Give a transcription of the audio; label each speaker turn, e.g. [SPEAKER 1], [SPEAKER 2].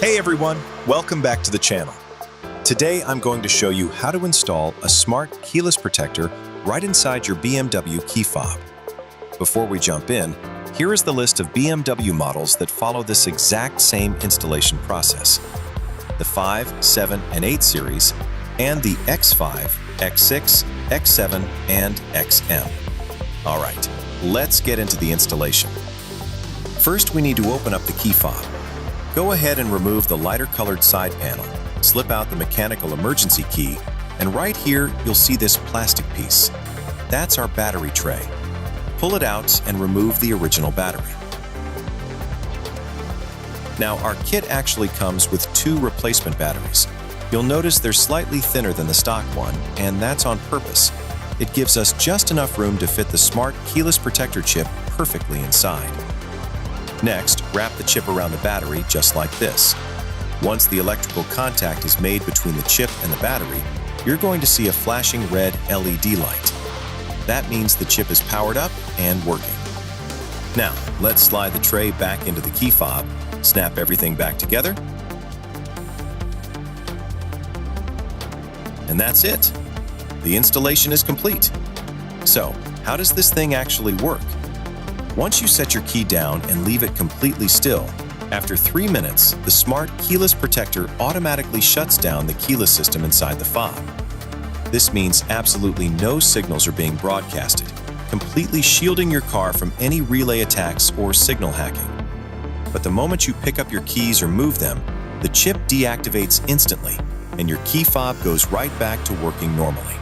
[SPEAKER 1] Hey everyone, welcome back to the channel. Today I'm going to show you how to install a smart keyless protector right inside your BMW key fob. Before we jump in, here is the list of BMW models that follow this exact same installation process. The 5, 7, and 8 series, and the X5, X6, X7, and XM. Alright, let's get into the installation. First, we need to open up the key fob. Go ahead and remove the lighter colored side panel, slip out the mechanical emergency key, and right here you'll see this plastic piece. That's our battery tray. Pull it out and remove the original battery. Now our kit actually comes with 2 replacement batteries. You'll notice they're slightly thinner than the stock one, and that's on purpose. It gives us just enough room to fit the smart keyless protector chip perfectly inside. Next, wrap the chip around the battery just like this. Once the electrical contact is made between the chip and the battery, you're going to see a flashing red LED light. That means the chip is powered up and working. Now, let's slide the tray back into the key fob, snap everything back together, and that's it. The installation is complete. So, how does this thing actually work? Once you set your key down and leave it completely still, after 3 minutes, the smart keyless protector automatically shuts down the keyless system inside the fob. This means absolutely no signals are being broadcasted, completely shielding your car from any relay attacks or signal hacking. But the moment you pick up your keys or move them, the chip deactivates instantly, and your key fob goes right back to working normally.